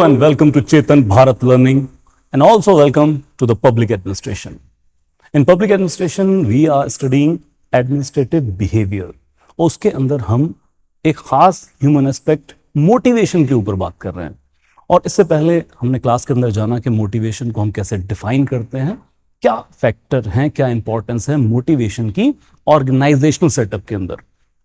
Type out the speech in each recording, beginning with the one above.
Hello and welcome to Chetan Bharat Learning and also welcome to the Public Administration. In Public Administration we are studying administrative behavior. उसके अंदर हम एक खास human aspect motivation के ऊपर बात कर रहे हैं और इससे पहले हमने क्लास के अंदर जाना कि मोटिवेशन को हम कैसे डिफाइन करते हैं, क्या फैक्टर हैं, क्या इंपॉर्टेंस है मोटिवेशन की ऑर्गेनाइजेशनल सेटअप के अंदर,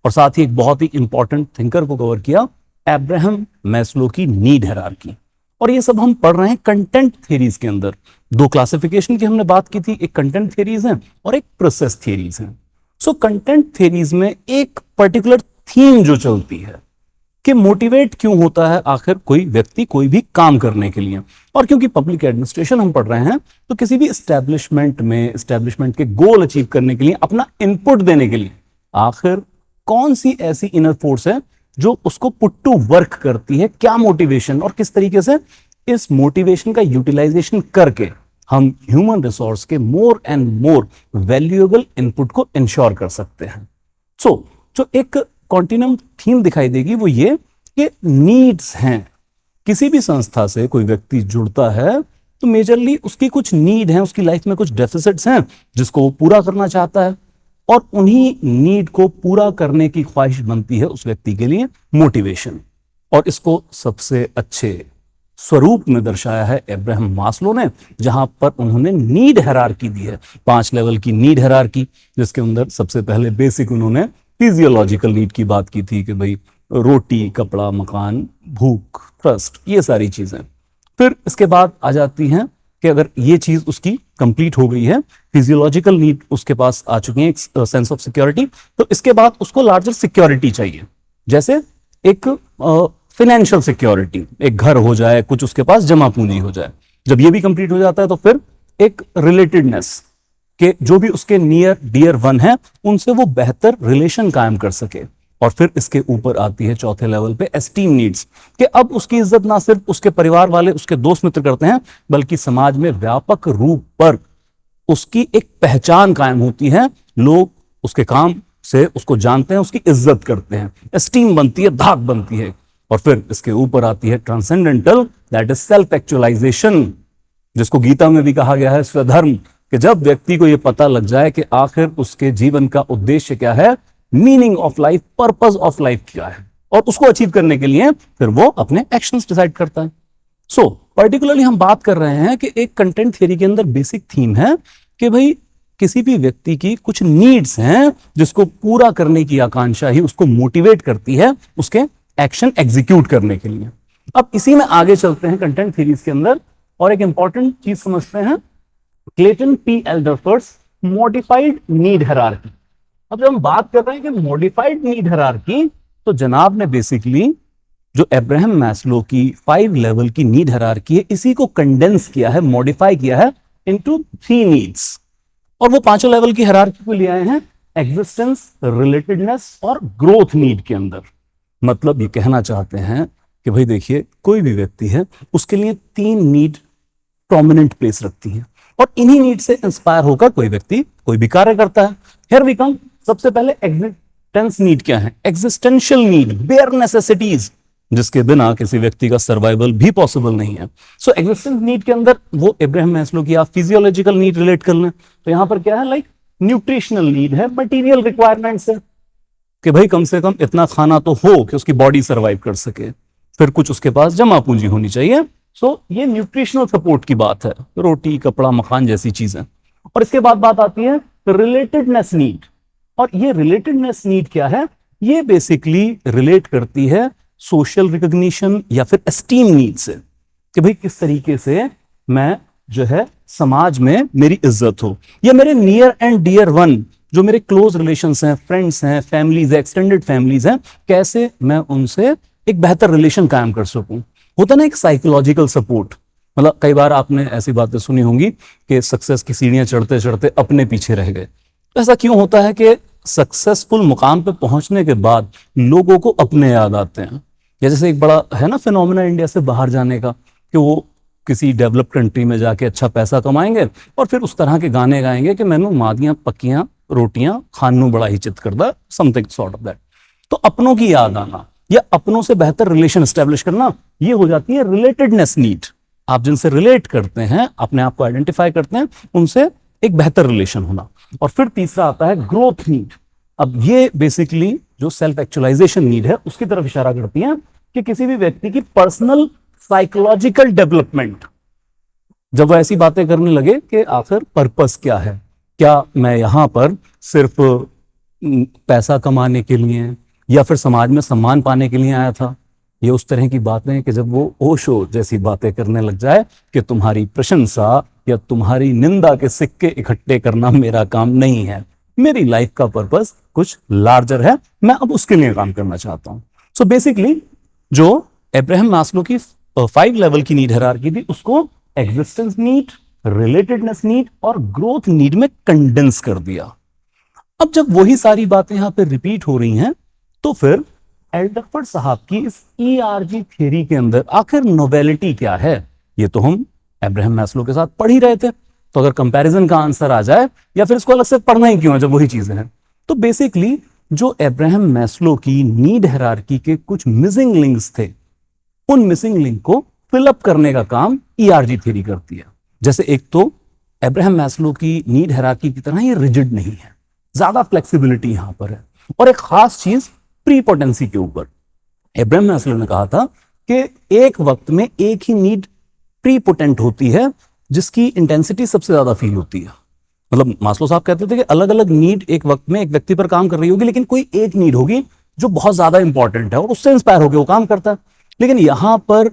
और साथ ही एक बहुत ही इंपॉर्टेंट थिंकर को कवर किया, एब्राहम मैस्लो की नीड हायरार्की। और ये सब हम पढ़ रहे हैं कंटेंट थ्योरीज के अंदर। दो क्लासिफिकेशन की हमने बात की थी, एक कंटेंट थ्योरीज हैं और एक प्रोसेस थ्योरीज हैं। सो कंटेंट थ्योरीज में एक पर्टिकुलर थीम जो चलती है कि मोटिवेट क्यों होता है आखिर कोई व्यक्ति कोई भी काम करने के लिए। और क्योंकि पब्लिक एडमिनिस्ट्रेशन हम पढ़ रहे हैं तो किसी भी एस्टेब्लिशमेंट के गोल अचीव करने के लिए, अपना इनपुट देने के लिए आखिर कौन सी ऐसी इनर फोर्स है जो उसको पुट टू वर्क करती है, क्या मोटिवेशन, और किस तरीके से इस मोटिवेशन का यूटिलाइजेशन करके हम ह्यूमन रिसोर्स के more and more valuable input को इंश्योर कर सकते हैं। जो एक कॉन्टिन्यूम थीम दिखाई देगी वो ये कि नीड्स हैं। किसी भी संस्था से कोई व्यक्ति जुड़ता है तो मेजरली उसकी कुछ नीड है, उसकी लाइफ में कुछ डेफिसिट्स हैं जिसको वो पूरा करना चाहता है, और उन्हीं नीड को पूरा करने की ख्वाहिश बनती है उस व्यक्ति के लिए मोटिवेशन। और इसको सबसे अच्छे स्वरूप में दर्शाया है एब्राहम मास्लो ने, जहां पर उन्होंने नीड हायरार्की दी है, 5 लेवल की नीड हायरार्की, जिसके अंदर सबसे पहले बेसिक उन्होंने फिजियोलॉजिकल नीड की बात की थी कि भाई रोटी, कपड़ा, मकान, भूख, थ्रस्ट, ये सारी चीजें। फिर इसके बाद आ जाती हैं कि अगर ये चीज उसकी कंप्लीट हो गई है, फिजियोलॉजिकल नीड उसके पास आ चुकी है, एक सेंस ऑफ सिक्योरिटी, तो इसके बाद उसको लार्जर सिक्योरिटी चाहिए, जैसे एक फाइनेंशियल सिक्योरिटी, एक घर हो जाए, कुछ उसके पास जमा पूंजी हो जाए। जब ये भी कंप्लीट हो जाता है तो फिर एक रिलेटेडनेस के जो भी उसके नियर डियर वन है उनसे वो बेहतर रिलेशन कायम कर सके। और फिर इसके ऊपर आती है चौथे लेवल पे एस्टीम नीड्स, कि अब उसकी इज्जत ना सिर्फ उसके परिवार वाले, उसके दोस्त मित्र करते हैं, बल्कि समाज में व्यापक रूप पर उसकी एक पहचान कायम होती है, लोग उसके काम से उसको जानते हैं, उसकी इज्जत करते हैं, एस्टीम बनती है, धाक बनती है। और फिर इसके ऊपर आती है transcendental, that is self actualization, जिसको गीता में भी कहा गया है स्वधर्म, कि जब व्यक्ति को यह पता लग जाए कि आखिर उसके जीवन का उद्देश्य क्या है, meaning of life, purpose of life क्या है, और उसको अचीव करने के लिए फिर वो अपने एक्शंस डिसाइड करता है। सो पर्टिकुलरली हम बात कर रहे हैं कि एक कंटेंट थ्योरी के अंदर बेसिक थीम है कि भाई किसी भी व्यक्ति की कुछ नीड्स हैं जिसको पूरा करने की आकांक्षा ही उसको मोटिवेट करती है उसके एक्शन एग्जीक्यूट करने के लिए। अब इसी में आगे चलते हैं कंटेंट थ्योरीज के अंदर और एक इंपॉर्टेंट चीज समझते हैं, Clayton P Alderfer's modified need hierarchy. अब जब हम बात कर रहे हैं कि मॉडिफाइड नीड हायरार्की, तो जनाब ने बेसिकली जो एब्राहम मैस्लो की 5 लेवल की नीड हायरार्की है, इसी को कंडेंस किया है, मॉडिफाई किया है इनटू 3 नीड्स, और वो 5 लेवल की हायरार्की को ले आए हैं एग्जिस्टेंस, रिलेटेडनेस और ग्रोथ नीड के अंदर। मतलब ये कहना चाहते हैं कि भाई देखिए, कोई भी व्यक्ति है उसके लिए 3 नीड प्रोमिनेंट प्लेस रखती है, और इन्हीं नीड से इंस्पायर होकर कोई व्यक्ति कोई भी कार्य करता है। हियर वी कम, सबसे पहले एग्जिस्टेंस नीड क्या है, एग्जिस्टेंशियल नीड, बेयर नेसेसिटीज, जिसके बिना किसी व्यक्ति का सर्वाइवल भी पॉसिबल नहीं है। सो एग्जिस्टेंस नीड के अंदर वो एब्राहम मैस्लो की आप फिजियोलॉजिकल नीड रिलेट कर लें तो यहां पर क्या है, लाइक न्यूट्रिशनल नीड है, मटेरियल रिक्वायरमेंट्स है कि भाई कम से कम इतना खाना तो हो कि उसकी बॉडी सर्वाइव कर सके, फिर कुछ उसके पास जमा पूंजी होनी चाहिए। सो ये न्यूट्रिशनल सपोर्ट की बात है, रोटी, कपड़ा, मकान जैसी चीजें। और इसके बाद बात आती है रिलेटेडनेस नीड, और ये रिलेटेडनेस नीड क्या है, ये बेसिकली रिलेट करती है सोशल रिकॉग्निशन या फिर एस्टीम नीड से, कि भाई किस तरीके से मैं जो है समाज में मेरी इज्जत हो, या मेरे नियर एंड डियर वन जो मेरे क्लोज रिलेशंस हैं, फ्रेंड्स हैं, फैमिलीज है, एक्सटेंडेड फैमिलीज हैं, कैसे मैं उनसे एक बेहतर रिलेशन कायम कर सकूं। होता ना एक साइकोलॉजिकल सपोर्ट, मतलब कई बार आपने ऐसी बातें सुनी होंगी कि सक्सेस की सीढ़ियां चढ़ते चढ़ते अपने पीछे रह गए। ऐसा क्यों होता है कि सक्सेसफुल मुकाम पे पहुंचने के बाद लोगों को अपने याद आते हैं। या जैसे एक बड़ा है ना फिनोमेना इंडिया से बाहर जाने का, कि वो किसी डेवलप कंट्री में जाके अच्छा पैसा कमाएंगे और फिर उस तरह के गाने गाएंगे कि मैनू मादियां पक्कियां रोटियां खानू बड़ा ही चित करदा, समथिंग सॉर्ट ऑफ दैट। तो अपनों की याद आना, या अपनों से बेहतर रिलेशन एस्टेब्लिश करना, ये हो जाती है रिलेटेडनेस नीड। आप जिनसे रिलेट करते हैं, अपने आप को आइडेंटिफाई करते हैं, उनसे एक बेहतर रिलेशन होना। और फिर तीसरा आता है ग्रोथ नीड। अब ये बेसिकली जो सेल्फ एक्चुअलाइजेशन नीड है उसकी तरफ इशारा करती है कि किसी भी व्यक्ति की पर्सनल साइकोलॉजिकल डेवलपमेंट, जब वो ऐसी बातें करने लगे कि आखिर पर्पस क्या है, क्या मैं यहां पर सिर्फ पैसा कमाने के लिए या फिर समाज में सम्मान पाने के लिए आया था। ये उस तरह की बातें कि जब वो ओशो जैसी बातें करने लग जाए कि तुम्हारी प्रशंसा या तुम्हारी निंदा के सिक्के इकट्ठे करना मेरा काम नहीं है, मेरी लाइफ का पर्पस कुछ लार्जर है, मैं अब उसके लिए काम करना चाहता हूं। सो बेसिकली जो अब्राहम मास्लो की 5 लेवल की नीड हायरार्की थी उसको एग्जिस्टेंस नीड, रिलेटेडनेस नीड और ग्रोथ नीड में कंडेंस कर दिया। अब जब वही सारी बातें यहां पे रिपीट हो रही हैं तो फिर एल्डरफर्ड साहब की इस ERG थ्योरी के अंदर आखिर नोवेलिटी क्या है, ये तो हम अब्राहम मैस्लो के साथ पढ़ ही रहे थे। तो अगर कंपैरिजन का आंसर आ जाए या फिर इसको अलग से पढ़ना ही क्यों है जब वही चीजें हैं। तो बेसिकली जो अब्राहम मैस्लो की नीड हायरार्की के कुछ मिसिंग लिंक्स थे, उन मिसिंग लिंक को फिलअप करने का काम ERG थ्योरी करती है। जैसे एक तो अब्राहम मैस्लो की नीड हायरार्की की तरह ये रिजिड नहीं है, ज्यादा फ्लेक्सिबिलिटी यहां पर है। और एक खास चीज प्रीपोटेंसी के ऊपर, अब्राहम मैस्लो ने कहा था कि एक वक्त में एक ही नीड प्रीपोटेंट होती है जिसकी इंटेंसिटी सबसे ज्यादा फील होती है। मतलब मास्लो साहब कहते थे कि अलग अलग नीड एक वक्त में एक व्यक्ति पर काम कर रही होगी, लेकिन कोई एक नीड होगी जो बहुत ज्यादा इंपॉर्टेंट है और उससे इंस्पायर होकर वो काम करता है। लेकिन यहां पर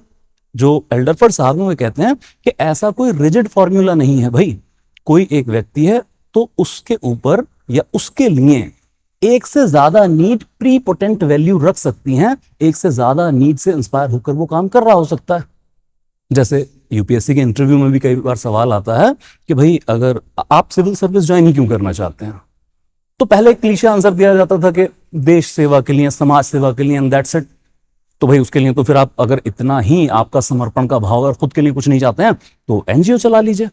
जो एल्डरफर्ड साहब हैं वो कहते हैं कि ऐसा कोई रिजिड फॉर्मूला नहीं है भाई। कोई एक व्यक्ति है तो उसके ऊपर या उसके लिए एक से ज्यादा नीड प्रीपोटेंट वैल्यू रख सकती हैं, एक से ज्यादा नीड से इंस्पायर होकर वो काम कर रहा हो सकता है। जैसे यूपीएससी के इंटरव्यू में भी कई बार सवाल आता है कि भाई अगर आप सिविल सर्विस ज्वाइन ही क्यों करना चाहते हैं, तो पहले एक क्लीशे आंसर दिया जाता था कि देश सेवा के लिए, समाज सेवा के लिए, एंड दैट्स इट। तो भाई उसके लिए तो फिर आप अगर इतना ही आपका समर्पण का भाव और खुद के लिए कुछ नहीं चाहते हैं तो एनजीओ चला लीजिए।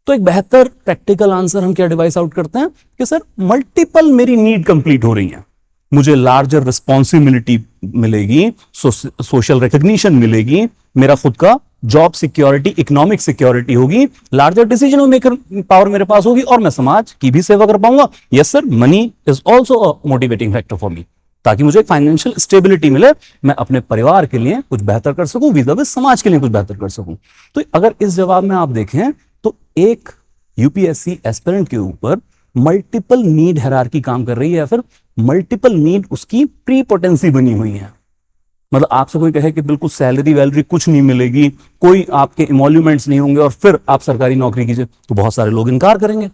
तो एक बेहतर प्रैक्टिकल आंसर हम क्या डिवाइस आउट करते हैं कि सर मल्टीपल मेरी नीड कंप्लीट हो रही है, मुझे लार्जर रिस्पॉन्सिबिलिटी मिलेगी, सोशल रिकॉग्निशन मिलेगी, मेरा खुद का जॉब सिक्योरिटी, इकोनॉमिक सिक्योरिटी होगी, लार्जर डिसीजन मेकर पावर मेरे पास होगी और मैं समाज की भी सेवा कर पाऊंगा। Yes sir, money is also a motivating factor for me, ताकि मुझे फाइनेंशियल स्टेबिलिटी मिले, मैं अपने परिवार के लिए कुछ बेहतर कर सकूं, vis-a-vis समाज के लिए कुछ बेहतर कर सकूं। तो अगर इस जवाब में आप देखें तो एक यूपीएससी एस्पिरेंट के ऊपर मल्टीपल नीड हायरार्की काम कर रही है या फिर मल्टीपल नीड उसकी प्रीपोटेंसी बनी हुई है। मतलब आपसे कोई कहे कि बिल्कुल सैलरी वैलरी कुछ नहीं मिलेगी, कोई आपके इमोल्यूमेंट्स नहीं होंगे और फिर आप सरकारी नौकरी कीजिए, तो बहुत सारे लोग इनकार करेंगे।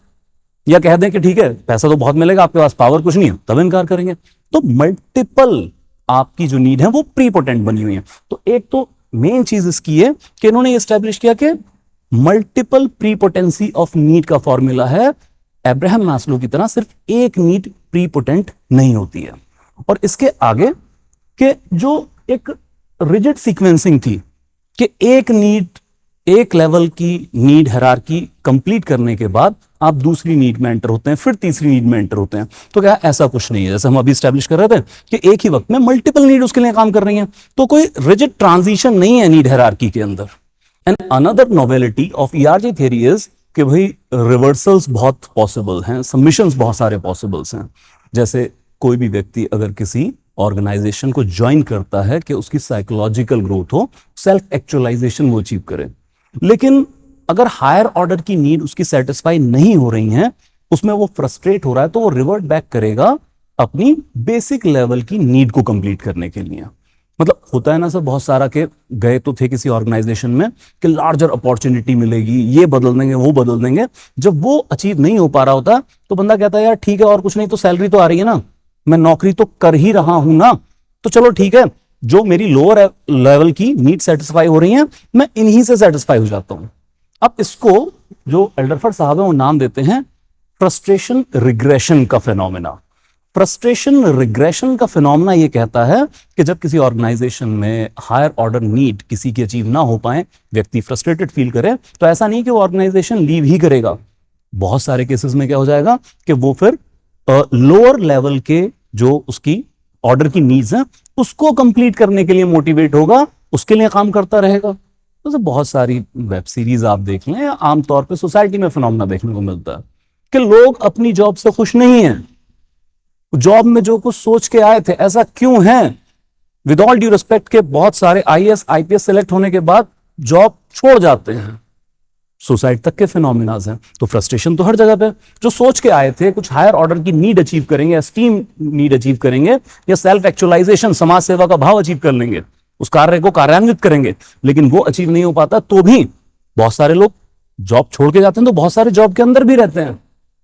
या कह दें कि ठीक है पैसा तो बहुत मिलेगा, आपके पास पावर कुछ नहीं है, तब इनकार करेंगे। तो मल्टीपल आपकी जो नीड है वो प्रीपोटेंट बनी हुई है। तो एक तो मेन चीज इसकी है कि इन्होंने एस्टेब्लिश किया कि मल्टीपल प्रीपोटेंसी ऑफ नीड का फॉर्मूला है, अब्राहम मैस्लो की तरह सिर्फ एक नीड प्रीपोटेंट नहीं होती है। और इसके आगे कि जो एक रिजिड सीक्वेंसिंग थी कि एक नीड, एक लेवल की नीड हायरार्की कंप्लीट करने के बाद आप दूसरी नीड में एंटर होते हैं, फिर तीसरी नीड में एंटर होते हैं। तो क्या ऐसा कुछ नहीं है, जैसे हम अभी स्टैब्लिश कर रहे थे कि एक ही वक्त में मल्टीपल नीड उसके लिए काम कर रही हैं, तो कोई रिजिड ट्रांजिशन नहीं है नीड हायरार्की के अंदर। And another novelty of ERG theory is कि भाई रिवर्सल्स बहुत पॉसिबल हैं, सबमिशंस बहुत सारे पॉसिबल्स हैं। जैसे कोई भी व्यक्ति अगर किसी ऑर्गेनाइजेशन को ज्वाइन करता है कि उसकी साइकोलॉजिकल ग्रोथ हो, सेल्फ एक्चुअलाइजेशन वो अचीव करे, लेकिन अगर हायर ऑर्डर की नीड उसकी सेटिस्फाई नहीं हो रही है, उसमें वो फ्रस्ट्रेट हो रहा है, तो वो रिवर्ट बैक करेगा अपनी बेसिक लेवल की नीड को कंप्लीट करने के लिए। मतलब होता है ना सर बहुत सारा के गए तो थे किसी ऑर्गेनाइजेशन में कि लार्जर अपॉर्चुनिटी मिलेगी, ये बदल देंगे, वो बदल देंगे। जब वो अचीव नहीं हो पा रहा होता तो बंदा कहता है यार ठीक है और कुछ नहीं तो सैलरी तो आ रही है ना, मैं नौकरी तो कर ही रहा हूं ना, तो चलो ठीक है, जो मेरी लोअर लेवल की नीड सेटिस्फाई हो रही है मैं इन्हीं से सेटिस्फाई हो जाता हूं। अब इसको जो एल्डरफर्ड साहब है वो नाम देते हैं फ्रस्ट्रेशन रिग्रेशन का फिनोमेना। फ्रस्ट्रेशन रिग्रेशन का फिनोमेना ये कहता है कि जब किसी ऑर्गेनाइजेशन में हायर ऑर्डर नीड किसी की अचीव ना हो पाए, व्यक्ति फ्रस्ट्रेटेड फील करे, तो ऐसा नहीं कि वो ऑर्गेनाइजेशन लीव ही करेगा। बहुत सारे केसेस में क्या हो जाएगा कि वो फिर लोअर लेवल के जो उसकी ऑर्डर की नीड्स हैं उसको कंप्लीट करने के लिए मोटिवेट होगा, उसके लिए काम करता रहेगा। तो बहुत सारी वेब सीरीज आप देख लें, आमतौर पे सोसाइटी में फिनोमेना देखने को मिलता है कि लोग अपनी जॉब से खुश नहीं हैं। जॉब में जो कुछ सोच के आए थे, ऐसा क्यों है? विद ऑल ड्यू रिस्पेक्ट के बहुत सारे आईएएस आईपीएस सेलेक्ट होने के बाद जॉब छोड़ जाते हैं। सुसाइड तक के फिनोमिनाज हैं। तो फ्रस्ट्रेशन तो हर जगह पे। जो सोच के आए थे कुछ हायर ऑर्डर की नीड अचीव करेंगे, एस्टीम नीड अचीव करेंगे, या सेल्फ एक्चुअलाइजेशन, समाज सेवा का भाव अचीव कर लेंगे, उस कार्य को कार्यान्वित करेंगे, लेकिन वो अचीव नहीं हो पाता, तो भी बहुत सारे लोग जॉब छोड़ के जाते हैं। तो बहुत सारे जॉब के अंदर भी रहते हैं,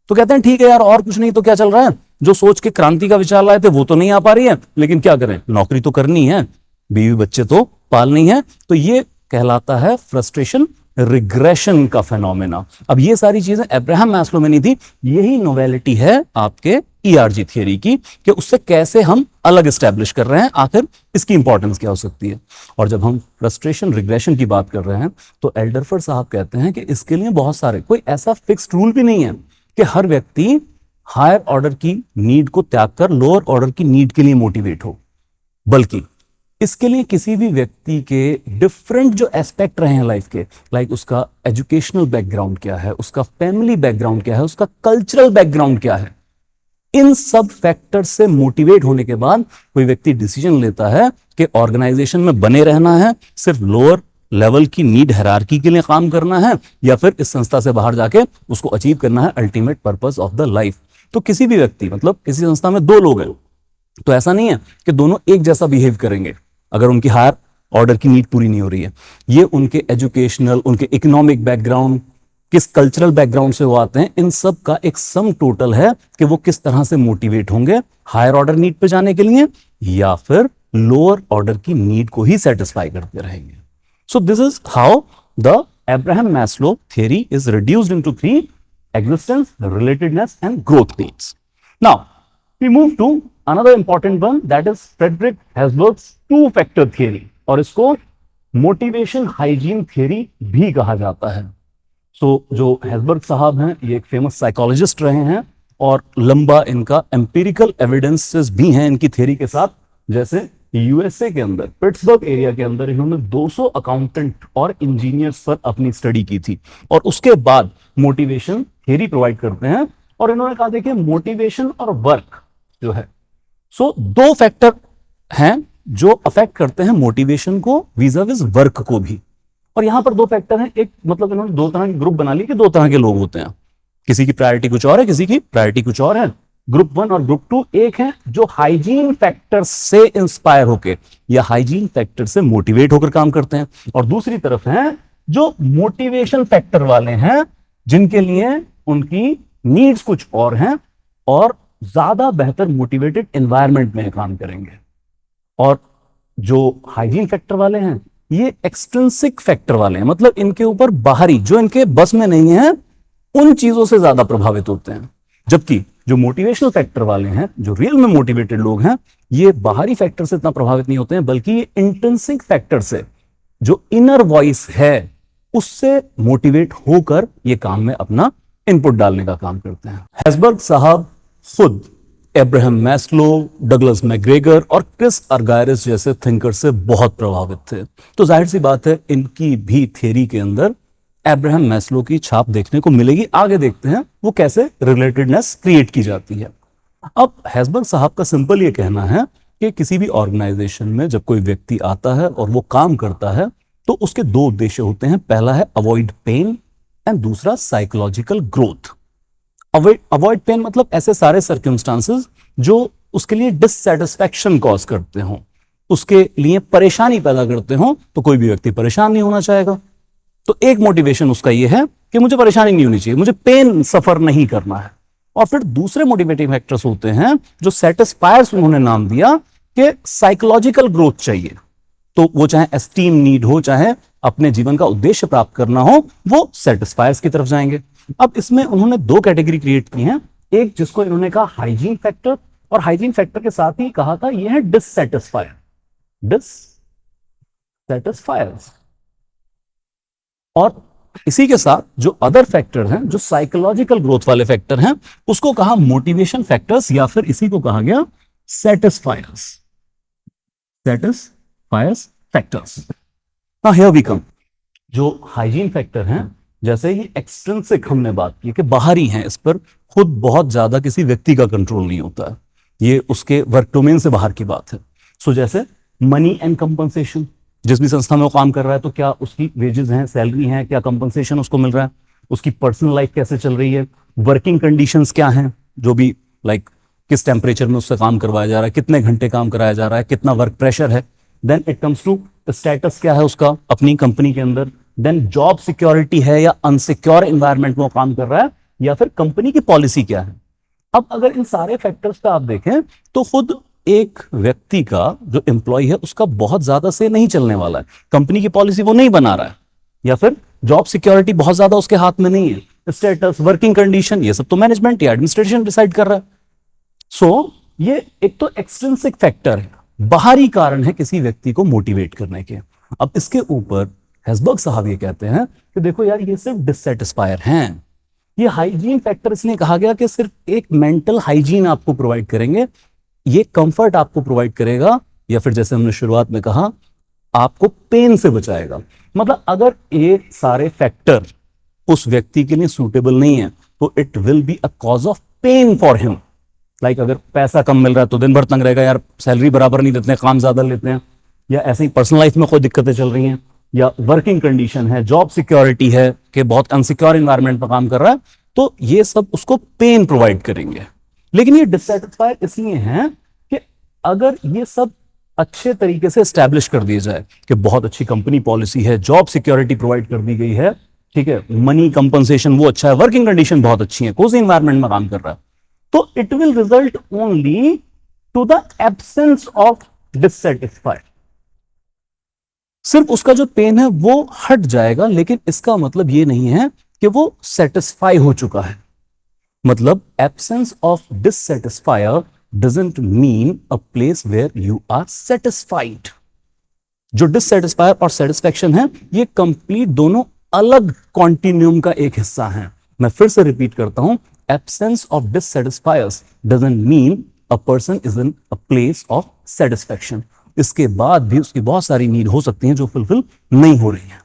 तो कहते हैं ठीक है यार, और कुछ नहीं तो क्या चल रहा है, जो सोच के क्रांति का विचार लाए थे वो तो नहीं आ पा रही है, लेकिन क्या करें, नौकरी तो करनी है, बीवी बच्चे तो पालनी है। तो ये कहलाता है फ्रस्ट्रेशन रिग्रेशन का फेनोमेना। अब ये सारी चीजें अब्राहम मैस्लो में नहीं थी, यही नोवेलिटी है आपके ईआरजी थियरी की, कि उससे कैसे हम अलग एस्टेब्लिश कर रहे हैं, आखिर इसकी इंपॉर्टेंस क्या हो सकती है। और जब हम फ्रस्ट्रेशन रिग्रेशन की बात कर रहे हैं तो एल्डरफर्ड साहब कहते हैं कि इसके लिए बहुत सारे, कोई ऐसा फिक्स्ड रूल भी नहीं है कि हर व्यक्ति हायर ऑर्डर की नीड को त्याग कर लोअर ऑर्डर की नीड के लिए मोटिवेट हो, बल्कि इसके लिए किसी भी व्यक्ति के डिफरेंट जो एस्पेक्ट रहे हैं लाइफ के, लाइक उसका एजुकेशनल बैकग्राउंड क्या है, उसका फैमिली बैकग्राउंड क्या है, उसका कल्चरल बैकग्राउंड क्या है, इन सब फैक्टर से मोटिवेट होने के बाद कोई व्यक्ति डिसीजन लेता है कि ऑर्गेनाइजेशन में बने रहना है, सिर्फ लोअर लेवल की नीड हायरार्की के लिए काम करना है, या फिर इस संस्था से बाहर जाके उसको अचीव करना है ultimate purpose of the life. तो किसी भी व्यक्ति, मतलब किसी संस्था में दो लोग हैं, तो ऐसा नहीं है कि दोनों एक जैसा बिहेव करेंगे अगर उनकी हायर ऑर्डर की नीड पूरी नहीं हो रही है। ये उनके एजुकेशनल, उनके इकोनॉमिक बैकग्राउंड, किस कल्चरल बैकग्राउंड से वो आते हैं, इन सब का एक सम टोटल है कि वो किस तरह से मोटिवेट होंगे हायर ऑर्डर नीड पे जाने के लिए, या फिर लोअर ऑर्डर की नीड को ही सेटिस्फाई करते रहेंगे। So this is how the Abraham Maslow theory is reduced into three: existence, relatedness, and growth needs. Now, we move to another important one, that is Frederick Herzberg's two-factor theory, और इसको motivation hygiene theory भी कहा जाता है। जो हेजबर्ग साहब हैं, ये एक फेमस साइकोलॉजिस्ट रहे हैं, और लंबा इनका एम्पिरिकल एविडेंसेस भी हैं इनकी थ्योरी के साथ। जैसे यूएसए के अंदर, पिट्सबर्ग एरिया के अंदर इन्होंने 200 अकाउंटेंट और इंजीनियर्स पर अपनी स्टडी की थी, और उसके बाद मोटिवेशन थ्योरी प्रोवाइड करते हैं। और इन्होंने कहा, देखिए मोटिवेशन और वर्क जो है, दो फैक्टर हैं जो अफेक्ट करते हैं मोटिवेशन को vis-a-vis वर्क को भी। और यहां पर दो फैक्टर हैं, एक मतलब इन्होंने दो तरह के ग्रुप बना लिए कि दो तरह के लोग होते हैं, किसी की प्रायोरिटी कुछ और है, किसी की प्रायोरिटी कुछ और है। ग्रुप 1 और ग्रुप 2, एक है जो हाइजीन फैक्टर से इंस्पायर होकर या हाइजीन फैक्टर से मोटिवेट होकर काम करते हैं, और दूसरी तरफ है जो मोटिवेशन फैक्टर वाले हैं, जिनके लिए उनकी नीड्स कुछ और हैं और ज्यादा बेहतर मोटिवेटेड एनवायरनमेंट में काम करेंगे। और जो हाइजीन फैक्टर वाले हैं, ये एक्सट्रिंसिक फैक्टर वाले हैं, मतलब इनके ऊपर बाहरी, जो इनके बस में नहीं है, उन चीजों से ज्यादा प्रभावित होते हैं। जबकि जो मोटिवेशनल फैक्टर वाले हैं, जो रियल में मोटिवेटेड लोग हैं, ये बाहरी फैक्टर से इतना प्रभावित नहीं होते हैं, बल्कि ये इंट्रिंसिक फैक्टर से, जो इनर वॉइस है, उससे मोटिवेट होकर ये काम में अपना इनपुट डालने का काम करते हैं। हेजबर्ग साहब खुद अब्राहम मैस्लो, डगलस मैकग्रेगर और क्रिस अर्गायरस जैसे थिंकर से बहुत प्रभावित थे, तो जाहिर सी बात है इनकी भी थ्योरी के अंदर अब्राहम मैस्लो की छाप देखने को मिलेगी। आगे देखते हैं वो कैसे रिलेटेडनेस क्रिएट की जाती है। अब हेजबर्ग साहब का सिंपल ये कहना है कि किसी भी ऑर्गेनाइजेशन में जब कोई व्यक्ति आता है और वो काम करता है, तो उसके दो उद्देश्य होते हैं। पहला है अवॉइड पेन एंड दूसरा साइकोलॉजिकल ग्रोथ। अवॉइड पेन मतलब ऐसे सारे सर्कमस्टांसेस जो उसके लिए डिससैटिस्फैक्शन कॉज करते हों, उसके लिए परेशानी पैदा करते हों, तो कोई भी व्यक्ति परेशान नहीं होना चाहेगा। तो एक मोटिवेशन उसका यह है कि मुझे परेशानी नहीं होनी चाहिए, मुझे पेन सफर नहीं करना है। और फिर दूसरे मोटिवेटिंग फैक्टर्स होते हैं जो सेटिस्फायर्स उन्होंने नाम दिया कि साइकोलॉजिकल ग्रोथ चाहिए, तो वो चाहे एस्टीम नीड हो, चाहे अपने जीवन का उद्देश्य प्राप्त करना हो, वो सेटिस्फायर्स की तरफ जाएंगे। अब इसमें उन्होंने दो कैटेगरी क्रिएट की हैं, एक जिसको इन्होंने कहा हाइजीन फैक्टर, और हाइजीन फैक्टर के साथ ही कहा था ये है डिससैटिस्फायर, डिससैटिस्फायर्स। और इसी के साथ जो अदर फैक्टर हैं, जो साइकोलॉजिकल ग्रोथ वाले फैक्टर हैं, उसको कहा मोटिवेशन फैक्टर्स, या फिर इसी को कहा गया सेटिस्फायर्स। satisfiers factors. Now here we come. जो हाइजीन फैक्टर हैं, जैसे ही एक्सट्रिंसिक हमने बात की कि बाहरी हैं, इस पर खुद बहुत ज्यादा किसी व्यक्ति का कंट्रोल नहीं होता है, ये उसके वर्क डोमेन से बाहर की बात है. सो जैसे मनी एंड कंपनसेशन, जिस भी संस्था में वो काम कर रहा है तो क्या उसकी वेजेस हैं, सैलरी है, क्या कंपनसेशन उसको मिल रहा है, उसकी पर्सनल लाइफ कैसे चल रही है, वर्किंग कंडीशंस क्या हैं, जो भी लाइक किस टेम्परेचर में उससे काम करवाया जा रहा है, कितने घंटे काम कराया जा रहा है, कितना वर्क प्रेशर है. Then it comes to status क्या है उसका अपनी कंपनी के अंदर. देन जॉब सिक्योरिटी है या अनसिक्योर एनवायरनमेंट में वो काम कर रहा है, या फिर कंपनी की पॉलिसी क्या है. अब अगर इन सारे फैक्टर्स पे आप देखें तो खुद एक व्यक्ति का जो एम्प्लॉय है उसका बहुत ज्यादा से नहीं चलने वाला है. कंपनी की पॉलिसी वो नहीं बना रहा है, या फिर जॉब सिक्योरिटी बहुत ज्यादा उसके हाथ में नहीं है. स्टेटस, वर्किंग कंडीशन, ये सब तो मैनेजमेंट या एडमिनिस्ट्रेशन डिसाइड कर रहा है. सो ये एक तो एक्सट्रिंसिक फैक्टर है, बाहरी कारण है किसी व्यक्ति को मोटिवेट करने के. अब इसके ऊपर हेसबर्ग साहब ये कहते हैं कि देखो यार, ये सिर्फ डिससेटिस्फायर हैं. ये हाइजीन फैक्टर इसलिए कहा गया कि सिर्फ एक मेंटल हाइजीन आपको प्रोवाइड करेंगे, ये कंफर्ट आपको प्रोवाइड करेगा, या फिर जैसे हमने शुरुआत में कहा आपको पेन से बचाएगा. मतलब अगर ये सारे फैक्टर उस व्यक्ति के लिए सूटेबल नहीं है तो it will be a cause of pain for him. Like अगर पैसा कम मिल रहा है तो दिन भर तंग रहेगा, यार सैलरी बराबर नहीं देते हैं, काम ज्यादा लेते हैं, या ऐसे ही पर्सनल लाइफ में कोई दिक्कतें चल रही हैं, या वर्किंग कंडीशन है, जॉब सिक्योरिटी है कि बहुत अनसिक्योर एनवायरनमेंट में काम कर रहा है, तो ये सब उसको पेन प्रोवाइड करेंगे. लेकिन ये डिससेटिस्फायर इसलिए हैं कि अगर ये सब अच्छे तरीके से एस्टैब्लिश कर दिए जाए कि बहुत अच्छी कंपनी पॉलिसी है, जॉब सिक्योरिटी प्रोवाइड कर दी गई है, ठीक है, मनी कंपनसेशन वो अच्छा है, वर्किंग कंडीशन बहुत अच्छी है, कोई एनवायरनमेंट में काम कर रहा है, तो it will result only to the absence of dissatisfied. सिर्फ उसका जो पेन है वो हट जाएगा, लेकिन इसका मतलब ये नहीं है कि वो सेटिस्फाई हो चुका है. मतलब absence of dissatisfier doesn't mean a place where you are satisfied. जो डिससेटिस्फायर और सेटिस्फैक्शन है ये कंप्लीट दोनों अलग कॉन्टिन्यूम का एक हिस्सा है. मैं फिर से रिपीट करता हूं, absence of dissatisfiers doesn't mean a person is in a place of satisfaction. इसके बाद भी उसकी बहुत सारी नीड हो सकती हैं जो फुलफिल नहीं हो रही है.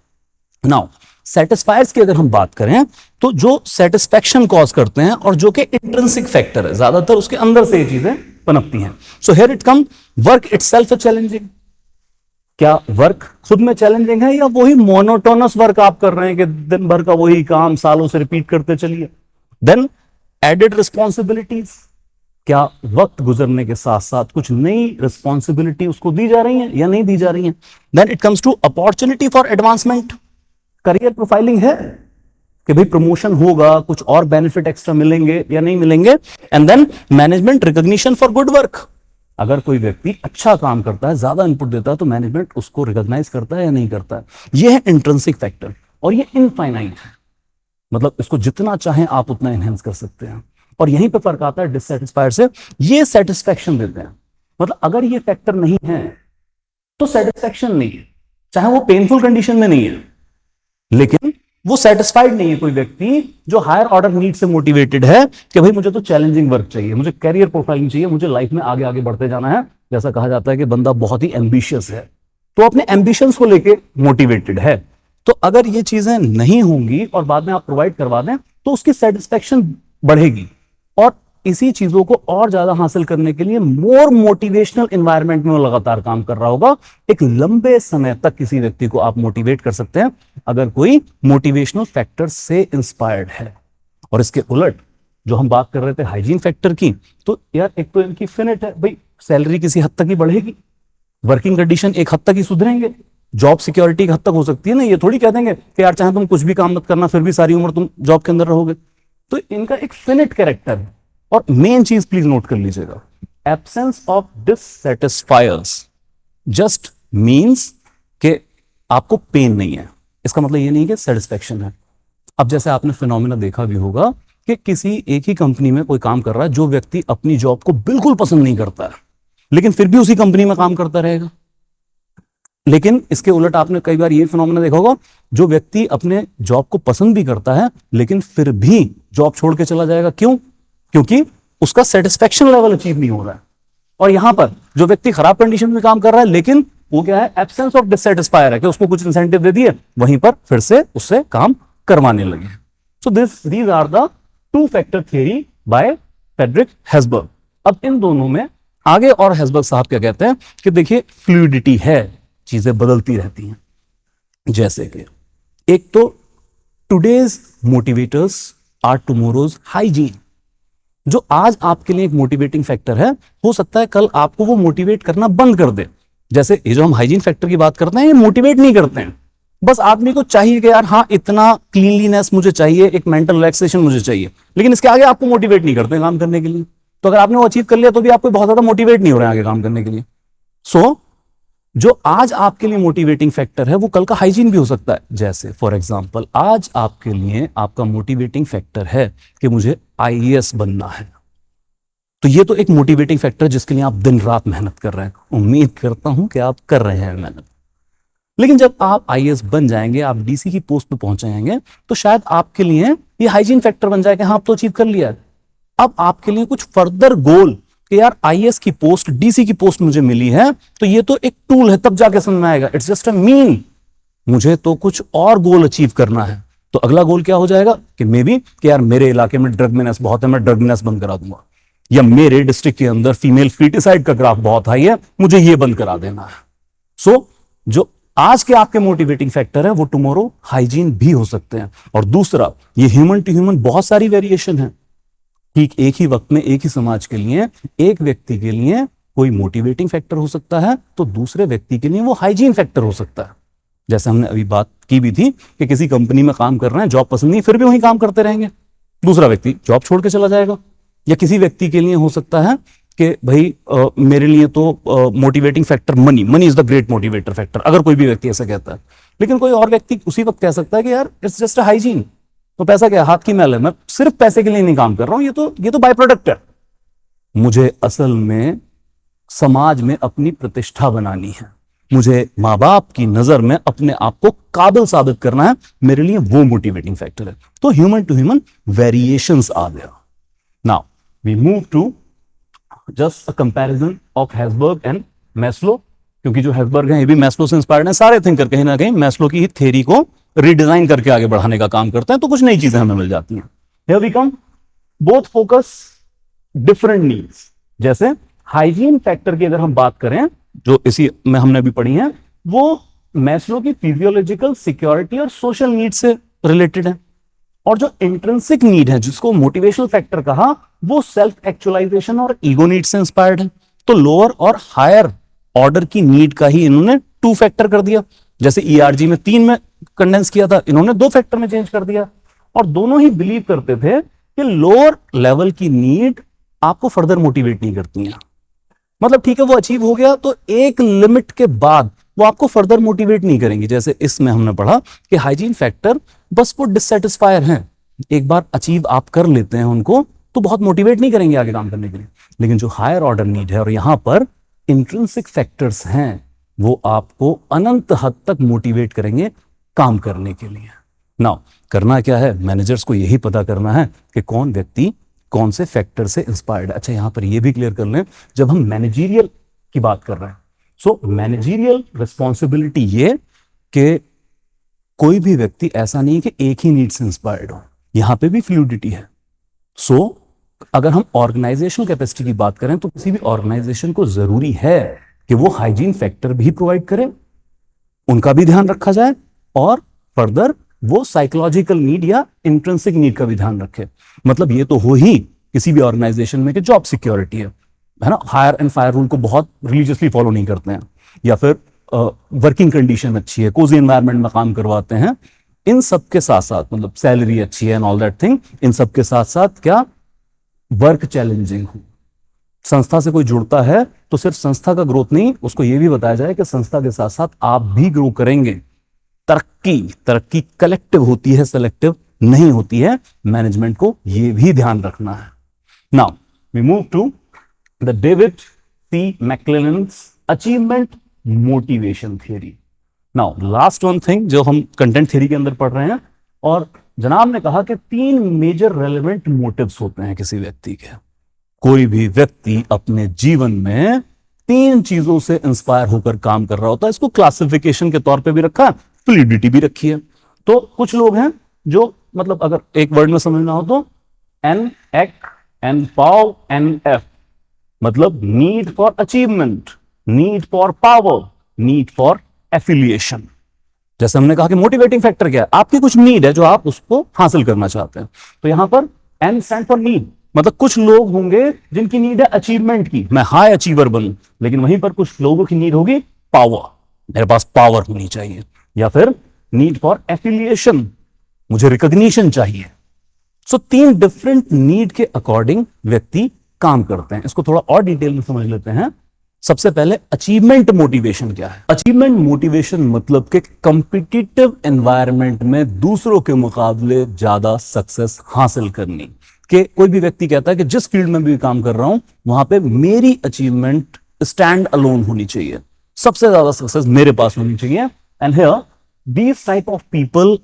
नाउ सेटिस्फायर्स की अगर हम बात करें तो जो सेटिस्फैक्शन कॉज करते हैं और जो कि इंट्रिंसिक फैक्टर है, ज्यादातर उसके अंदर से ये चीजें पनपती हैं. So here it come, work itself is challenging. क्या वर्क खुद में चैलेंजिंग है, या वही मोनोटोनस वर्क आप कर रहे हैं कि दिन भर का वही काम सालों से रिपीट करते चलिए. देन एडेड रिस्पॉन्सिबिलिटीज, क्या वक्त गुजरने के साथ साथ कुछ नई रिस्पॉन्सिबिलिटी उसको दी जा रही है या नहीं दी जा रही है. Then it comes to opportunity for advancement, career profiling है कि भाई प्रमोशन होगा, कुछ और बेनिफिट एक्स्ट्रा मिलेंगे या नहीं मिलेंगे. And then management recognition for good work, अगर कोई व्यक्ति अच्छा काम करता है, ज्यादा इनपुट देता है, तो मैनेजमेंट उसको रिकॉग्नाइज करता है या नहीं करता है. यह है इंट्रिंसिक फैक्टर, और ये इनफाइनाइट है, मतलब इसको जितना चाहें आप उतना एनहेंस कर सकते हैं. और यहीं पे फर्क आता है डिससेटिस्फायर से. ये सेटिस्फैक्शन देते हैं, मतलब अगर ये फैक्टर नहीं है तो सेटिस्फैक्शन नहीं है, चाहे वो पेनफुल कंडीशन में नहीं है, लेकिन वो सेटिस्फाइड नहीं है. कोई व्यक्ति जो हायर ऑर्डर नीड से मोटिवेटेड है कि भाई मुझे तो चैलेंजिंग वर्क चाहिए, मुझे कैरियर प्रोफाइलिंग चाहिए, मुझे लाइफ में आगे आगे बढ़ते जाना है. जैसा कहा जाता है कि बंदा बहुत ही एम्बिशियस है, तो अपने एम्बिशंस को लेके मोटिवेटेड है. तो अगर ये चीजें नहीं होंगी और बाद में आप प्रोवाइड करवा दें तो उसकी सेटिस्फैक्शन बढ़ेगी, और इसी चीजों को और ज्यादा हासिल करने के लिए मोर मोटिवेशनल एनवायरनमेंट में वो लगातार काम कर रहा होगा. एक लंबे समय तक किसी व्यक्ति को आप मोटिवेट कर सकते हैं अगर कोई मोटिवेशनल फैक्टर से इंस्पायर्ड है. और इसके उलट जो हम बात कर रहे थे हाइजीन फैक्टर की, तो यार एक तो इनकी फिनिट है, भाई सैलरी किसी हद तक ही बढ़ेगी, वर्किंग कंडीशन एक हद तक ही सुधरेंगे, जॉब सिक्योरिटी एक हद तक हो सकती है ना. ये थोड़ी कह देंगे कि यार चाहे तुम कुछ भी काम मत करना फिर भी सारी उम्र तुम जॉब के अंदर रहोगे. तो इनका एक फिनिट कैरेक्टर है. और मेन चीज प्लीज नोट कर लीजिएगा, एब्सेंस ऑफ डिससेटिस्फायर्स जस्ट मींस कि आपको पेन नहीं है, इसका मतलब ये नहीं कि सेटिस्फैक्शन है. अब जैसे आपने फिनोमेना देखा भी होगा कि किसी एक ही कंपनी में कोई काम कर रहा है, जो व्यक्ति अपनी जॉब को बिल्कुल पसंद नहीं करता है लेकिन फिर भी उसी कंपनी में काम करता रहेगा. लेकिन इसके उलट आपने कई बार ये फिनोमेना देखा होगा, जो व्यक्ति अपने जॉब को पसंद भी करता है लेकिन फिर भी जॉब छोड़ के चला जाएगा. क्यों? क्योंकि उसका सेटिस्फैक्शन लेवल अचीव नहीं हो रहा है. और यहां पर जो व्यक्ति खराब कंडीशन में काम कर रहा है लेकिन वो क्या है, एब्सेंस ऑफ डिससेटिस्फायर है, कि उसको कुछ इंसेंटिव दे दिए, वहीं पर फिर से उससे काम करवाने लगे। So these are the two factor theory by Frederick Herzberg. अब इन दोनों में आगे और हेसबर्ग साहब क्या कहते हैं कि देखिए फ्लूइडिटी है, चीजें बदलती रहती हैं। जैसे कि एक तो today's motivators are tomorrow's hygiene. जो आज आपके लिए एक मोटिवेटिंग फैक्टर है, हो सकता है कल आपको वो मोटिवेट करना बंद कर दे। जैसे ये जो हम हाइजीन फैक्टर की बात करते हैं, ये मोटिवेट नहीं करते हैं, बस आदमी को चाहिए कि यार हाँ इतना क्लीनलीनेस मुझे चाहिए, एक मेंटल रिलैक्सेशन मुझे चाहिए, लेकिन इसके आगे आपको मोटिवेट नहीं करते काम करने के लिए। तो अगर आपने वो अचीव कर लिया तो भी आपको बहुत ज्यादा मोटिवेट नहीं हो रहे हैं आगे काम करने के लिए। सो जो आज आपके लिए मोटिवेटिंग फैक्टर है वो कल का हाइजीन भी हो सकता है। जैसे फॉर एग्जांपल आज आपके लिए आपका मोटिवेटिंग फैक्टर है कि मुझे आईएएस बनना है, तो ये तो एक मोटिवेटिंग फैक्टर जिसके लिए आप दिन रात मेहनत कर रहे हैं। उम्मीद करता हूं कि आप कर रहे हैं मेहनत। लेकिन जब आप आईएएस बन जाएंगे, आप डीसी की पोस्ट पे पहुंच जाएंगे, तो शायद आपके लिए ये हाइजीन फैक्टर बन जाएगा, हाँ आप तो अचीव कर लिया है। अब आपके लिए कुछ फर्दर गोल कि यार आईएएस की पोस्ट, डीसी की पोस्ट मुझे मिली है, तो ये तो एक टूल है, तब जाके समझ में आएगा इट्स जस्ट अ मीन, मुझे तो कुछ और गोल अचीव करना है। तो अगला गोल क्या हो जाएगा कि मे बी कि यार मेरे इलाके में ड्रग मेनेस बहुत है, मैं ड्रग मेनेस बंद करा दूंगा, या मेरे डिस्ट्रिक्ट के अंदर फीमेल फीटिसाइड का ग्राफ बहुत हाई है, मुझे ये बंद करा देना है। सो जो आज के आपके मोटिवेटिंग फैक्टर है वो टुमारो हाइजीन भी हो सकते हैं। और दूसरा, ये ह्यूमन टू ह्यूमन बहुत सारी वेरिएशन है। ठीक एक ही वक्त में एक ही समाज के लिए एक व्यक्ति के लिए कोई मोटिवेटिंग फैक्टर हो सकता है, तो दूसरे व्यक्ति के लिए वो हाइजीन फैक्टर हो सकता है। जैसे हमने अभी बात की भी थी कि किसी कंपनी में काम कर रहे हैं, जॉब पसंद नहीं, फिर भी वहीं काम करते रहेंगे, दूसरा व्यक्ति जॉब छोड़ के चला जाएगा। या किसी व्यक्ति के लिए हो सकता है कि भाई मेरे लिए तो motivating factor money is the great motivator factor, अगर कोई भी व्यक्ति ऐसा कहता है। लेकिन कोई और व्यक्ति उसी वक्त कह सकता है कि यार इट्स जस्ट अ हाइजीन, तो पैसा क्या हाथ की मैल है, मैं सिर्फ पैसे के लिए नहीं काम कर रहा हूं, ये तो बाय प्रोडक्ट है, मुझे असल में समाज में अपनी प्रतिष्ठा बनानी है, मुझे माँ बाप की नजर में अपने आप को काबिल साबित करना है, मेरे लिए वो मोटिवेटिंग फैक्टर है। तो ह्यूमन टू ह्यूमन वेरिएशंस आ गया। Now we move to just a comparison of Herzberg and Maslow, क्योंकि जो हेसबर्ग हैं ये भी मैस्लो से इंस्पायर्ड हैं। सारे थिंकर कहीं ना कहीं मैस्लो की ही थ्योरी को रीडिजाइन करके आगे बढ़ाने का काम करते हैं, तो कुछ नई चीजें हमें मिल जाती हैं। Here we come, both focus different needs. जैसे हाइजीन फैक्टर की अगर हम बात करें, जो इसी में हमने भी पढ़ी है, वो मैस्लो की फिजियोलॉजिकल, सिक्योरिटी और सोशल नीड से रिलेटेड है। और जो इंट्रिंसिक नीड है, जिसको मोटिवेशनल फैक्टर कहा, वो सेल्फ एक्चुअलाइजेशन और ईगो नीड से इंस्पायर्ड है। तो लोअर और हायर ऑर्डर की नीड का ही इन्होंने 2 फैक्टर कर दिया। जैसे ईआरजी में 3 में कंडेंस किया था, इन्होंने 2 फैक्टर में चेंज कर दिया। और दोनों ही बिलीव करते थे कि लोअर लेवल की नीड आपको फर्दर मोटिवेट नहीं करती है। मतलब ठीक है वो अचीव हो गया, तो एक लिमिट के बाद वो आपको फर्दर मोटिवेट नहीं करेंगी। जैसे इसमें हमने पढ़ा कि हाइजीन फैक्टर बस वो डिससेटिस्फायर हैं, एक बार अचीव आप कर लेते हैं उनको तो बहुत मोटिवेट नहीं करेंगे आगे काम करने के लिए। लेकिन जो हायर ऑर्डर नीड है और यहां पर इंट्रिंसिक फैक्टर्स हैं, वो आपको अनंत हद तक मोटिवेट करेंगे काम करने के लिए। नाउ करना क्या है, मैनेजर्स को यही पता करना है कि कौन व्यक्ति कौन से फैक्टर से इंस्पायर्ड है। अच्छा यहां पर यह भी क्लियर कर लें, जब हम मैनेजरियल की बात कर रहे हैं, सो मैनेजरियल रिस्पॉन्सिबिलिटी ये कि कोई भी व्यक्ति ऐसा नहीं कि एक ही नीड से इंस्पायर्ड हो, यहां पे भी फ्लूइडिटी है। सो अगर हम ऑर्गेनाइजेशनल कैपेसिटी की बात करें, तो किसी भी ऑर्गेनाइजेशन को जरूरी है कि वो हाइजीन फैक्टर भी प्रोवाइड करे, उनका भी ध्यान रखा जाए, और फर्दर वो साइकोलॉजिकल नीड या इंट्रिंसिक नीड का भी ध्यान रखे। मतलब ये तो हो ही किसी भी ऑर्गेनाइजेशन में कि जॉब सिक्योरिटी है ना, हायर एंड फायर रूल को बहुत रिलीजियसली फॉलो नहीं करते हैं, या फिर वर्किंग कंडीशन अच्छी है, कोजी एनवायरनमेंट में काम करवाते हैं। इन सब के साथ साथ मतलब सैलरी अच्छी है एंड ऑल दैट थिंग, इन सब के साथ साथ क्या वर्क चैलेंजिंग हो। संस्था से कोई जुड़ता है तो सिर्फ संस्था का ग्रोथ नहीं, उसको यह भी बताया जाए कि संस्था के साथ साथ आप भी ग्रो करेंगे। तरक्की कलेक्टिव होती है, सेलेक्टिव नहीं होती है। मैनेजमेंट को यह भी ध्यान रखना है। Now we move to the David C McClelland's achievement motivation theory. Now last one thing जो हम कंटेंट थियरी के अंदर पढ़ रहे हैं, और जनाब ने कहा कि 3 मेजर रेलेवेंट मोटिव्स होते हैं किसी व्यक्ति के। कोई भी व्यक्ति अपने जीवन में 3 चीजों से इंस्पायर होकर काम कर रहा होता है। इसको क्लासिफिकेशन के तौर पे भी रखा है, फ्लूइडिटी भी रखी है। तो कुछ लोग हैं जो, मतलब अगर एक वर्ड में समझना हो तो एन एक् एन पाव एन एफ, मतलब need for achievement, need for power, need for affiliation. जैसे हमने कहा कि मोटिवेटिंग फैक्टर क्या है, आपकी कुछ नीड है जो आप उसको हासिल करना चाहते हैं। तो यहां पर एन स्टैंड फॉर नीड, मतलब कुछ लोग होंगे जिनकी नीड है अचीवमेंट की, मैं हाई अचीवर बनूं। लेकिन वहीं पर कुछ लोगों की नीड होगी पावर, मेरे पास पावर होनी चाहिए। या फिर नीड फॉर एफिलिएशन, मुझे रिकॉग्निशन चाहिए। सो 3 डिफरेंट नीड के अकॉर्डिंग व्यक्ति काम करते हैं। इसको थोड़ा और डिटेल में समझ लेते हैं। सबसे पहले अचीवमेंट मोटिवेशन क्या है। अचीवमेंट मोटिवेशन मतलब कि कॉम्पिटिटिव एनवायरनमेंट में दूसरों के मुकाबले ज्यादा सक्सेस हासिल करनी। कि कोई भी व्यक्ति कहता है कि जिस फील्ड में भी काम कर रहा हूं वहां पे मेरी अचीवमेंट स्टैंड अलोन होनी चाहिए, सबसे ज्यादा सक्सेस मेरे पास होनी चाहिए। And here these type of people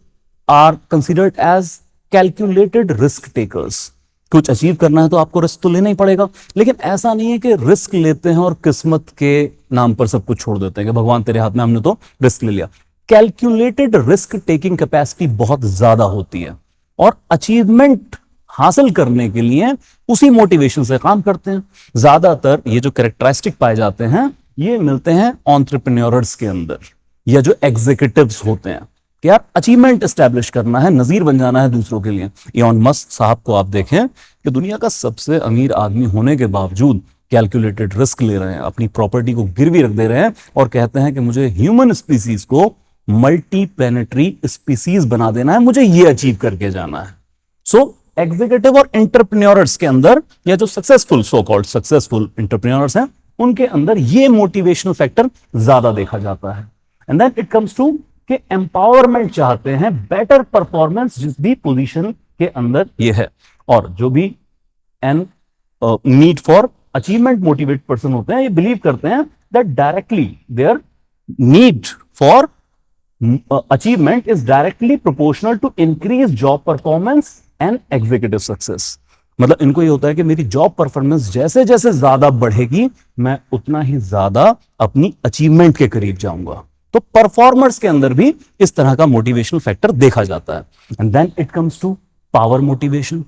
are considered as calculated risk takers. कुछ अचीव करना है तो आपको रिस्क तो लेना ही पड़ेगा, लेकिन ऐसा नहीं है कि रिस्क लेते हैं और किस्मत के नाम पर सब कुछ छोड़ देते हैं कि भगवान तेरे हाथ में, हमने तो रिस्क ले लिया। कैलकुलेटेड रिस्क टेकिंग कैपेसिटी बहुत ज्यादा होती है और अचीवमेंट हासिल करने के लिए उसी मोटिवेशन से काम करते हैं। ज्यादातर ये जो कैरेक्टरिस्टिक पाए जाते हैं ये मिलते हैं एंटरप्रेन्योर्स के अंदर, या जो एग्जीक्यूटिव्स होते हैं कि यार अचीवमेंट एस्टैब्लिश करना है, नजीर बन जाना है दूसरों के लिए। इलॉन मस्क साहब को आप देखें कि दुनिया का सबसे अमीर आदमी होने के बावजूद कैलकुलेटेड रिस्क ले रहे हैं, अपनी प्रॉपर्टी को गिरवी रख दे रहे हैं और कहते हैं कि मुझे ह्यूमन स्पीसीज को मल्टी प्लेनेटरी स्पीसीज बना देना है, मुझे ये अचीव करके जाना है। सो एग्जीक्यूटिव और एंटरप्रेन्योर्स के अंदर, या जो successful so called successful entrepreneurs हैं, उनके अंदर ये मोटिवेशनल फैक्टर ज्यादा देखा जाता है। And then it comes to कि एम्पावरमेंट चाहते हैं, बेटर परफॉर्मेंस जिस भी पोजीशन के अंदर ये है। और जो भी an need for achievement motivate person होते हैं, ये बिलीव करते हैं that directly their need for achievement is directly proportional to increase job performance and executive success. मतलब इनको ये होता है कि मेरी जॉब परफॉर्मेंस जैसे जैसे ज्यादा बढ़ेगी मैं उतना ही ज्यादा अपनी अचीवमेंट के करीब जाऊंगा। तो परफॉर्मर्स के अंदर भी इस तरह का मोटिवेशनल फैक्टर देखा जाता है। And then it comes to power motivation,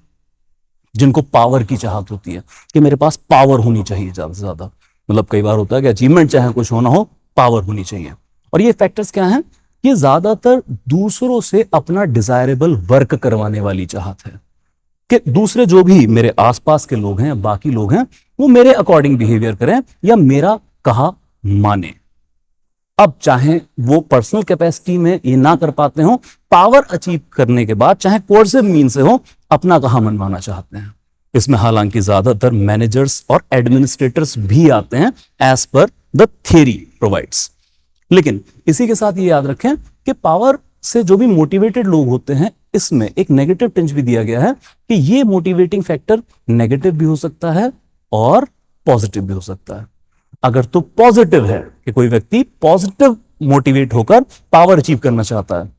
जिनको पावर की चाहत होती है कि मेरे पास पावर होनी चाहिए ज्यादा से ज्यादा। मतलब कई बार होता है कि अचीवमेंट चाहे कुछ होना हो, पावर होनी चाहिए। और ये फैक्टर्स क्या हैं? ये ज्यादातर दूसरों से अपना डिजायरेबल वर्क करवाने वाली चाहत है कि दूसरे जो भी मेरे आसपास के लोग हैं, बाकी लोग हैं, वो मेरे अकॉर्डिंग बिहेवियर करें या मेरा कहा माने। अब चाहे वो पर्सनल कैपेसिटी में ये ना कर पाते हो, पावर अचीव करने के बाद चाहे कोर्सिव मीन से हो, अपना कहा मनवाना चाहते हैं। इसमें हालांकि ज्यादातर मैनेजर्स और एडमिनिस्ट्रेटर्स भी आते हैं as per the theory provides. लेकिन इसी के साथ ये याद रखें कि पावर से जो भी मोटिवेटेड लोग होते हैं, इसमें एक नेगेटिव टिंज भी दिया गया है कि ये मोटिवेटिंग फैक्टर नेगेटिव भी हो सकता है और पॉजिटिव भी हो सकता है। अगर तो पॉजिटिव है कि कोई व्यक्ति पॉजिटिव मोटिवेट होकर पावर अचीव करना चाहता है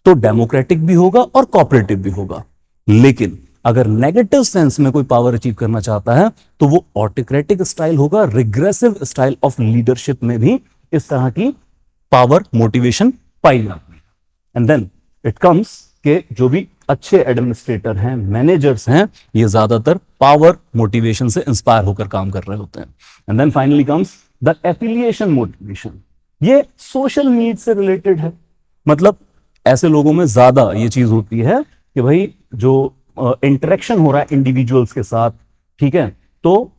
तो डेमोक्रेटिक भी होगा और कोऑपरेटिव भी होगा। लेकिन अगर नेगेटिव सेंस में कोई पावर अचीव करना चाहता है तो वो ऑटोक्रेटिक स्टाइल होगा, रिग्रेसिव स्टाइल ऑफ लीडरशिप में भी इस तरह की पावर मोटिवेशन पाई जाती है। एंड देन इट कम्स के जो भी अच्छे एडमिनिस्ट्रेटर हैं, मैनेजर्स हैं, ये ज्यादातर पावर मोटिवेशन से इंस्पायर होकर काम कर रहे होते हैं। And then finally comes the affiliation motivation. ये सोशल नीड से रिलेटेड है। मतलब ऐसे लोगों में ज्यादा ये चीज होती है कि भाई जो इंटरेक्शन हो रहा है इंडिविजुअल्स के साथ, ठीक है, तो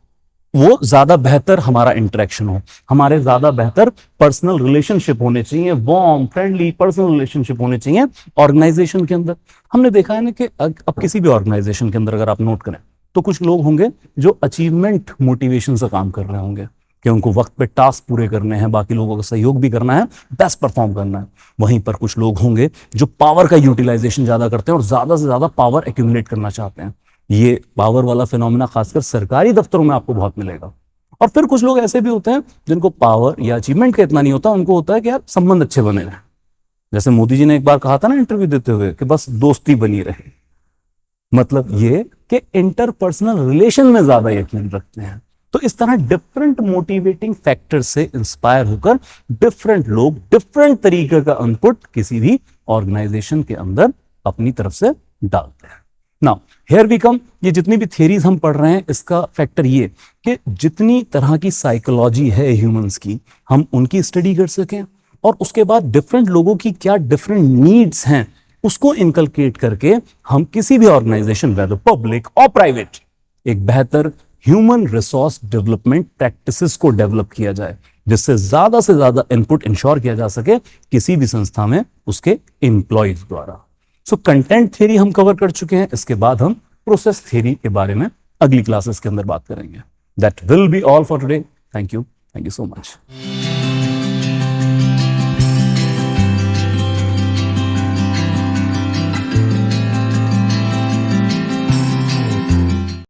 वो ज्यादा बेहतर हमारा इंटरेक्शन हो, हमारे ज्यादा बेहतर पर्सनल रिलेशनशिप होने चाहिए, वार्म फ्रेंडली पर्सनल रिलेशनशिप होने चाहिए ऑर्गेनाइजेशन के अंदर। हमने देखा है ना कि अब किसी भी ऑर्गेनाइजेशन के अंदर अगर आप नोट करें तो कुछ लोग होंगे जो अचीवमेंट मोटिवेशन से काम कर रहे होंगे कि उनको वक्त पे टास्क पूरे करने हैं, बाकी लोगों का सहयोग भी करना है, बेस्ट परफॉर्म करना है। वहीं पर कुछ लोग होंगे जो पावर का यूटिलाइजेशन ज्यादा करते हैं और ज्यादा से ज्यादा पावर एक्यूमुलेट करना चाहते हैं। ये पावर वाला फिनोमेना खासकर सरकारी दफ्तरों में आपको बहुत मिलेगा। और फिर कुछ लोग ऐसे भी होते हैं जिनको पावर या अचीवमेंट का इतना नहीं होता, उनको होता है कि यार संबंध अच्छे बने रहे। जैसे मोदी जी ने एक बार कहा था ना इंटरव्यू देते हुए कि बस दोस्ती बनी रहे। मतलब ये कि इंटरपर्सनल रिलेशन में ज्यादा यकीन रखते हैं। तो इस तरह डिफरेंट मोटिवेटिंग फैक्टर से इंस्पायर होकर डिफरेंट लोग डिफरेंट तरीके का इनपुट किसी भी ऑर्गेनाइजेशन के अंदर अपनी तरफ से डालते हैं। नाउ हियर वी कम, ये जितनी भी थियरीज हम पढ़ रहे हैं इसका फैक्टर ये कि जितनी तरह की साइकोलॉजी है ह्यूमंस की, हम उनकी स्टडी कर सकें और उसके बाद डिफरेंट लोगों की क्या डिफरेंट नीड्स हैं उसको इनकलकेट करके हम किसी भी ऑर्गेनाइजेशन, वेदर पब्लिक और प्राइवेट, एक बेहतर ह्यूमन रिसोर्स डेवलपमेंट प्रैक्टिसेस को डेवलप किया जाए, जिससे ज्यादा से ज्यादा इनपुट इंश्योर किया जा सके किसी भी संस्था में उसके एम्प्लॉयज द्वारा। सो कंटेंट थ्योरी हम कवर कर चुके हैं, इसके बाद हम प्रोसेस थ्योरी के बारे में अगली क्लासेस के अंदर बात करेंगे। That will be all for today. Thank you so much.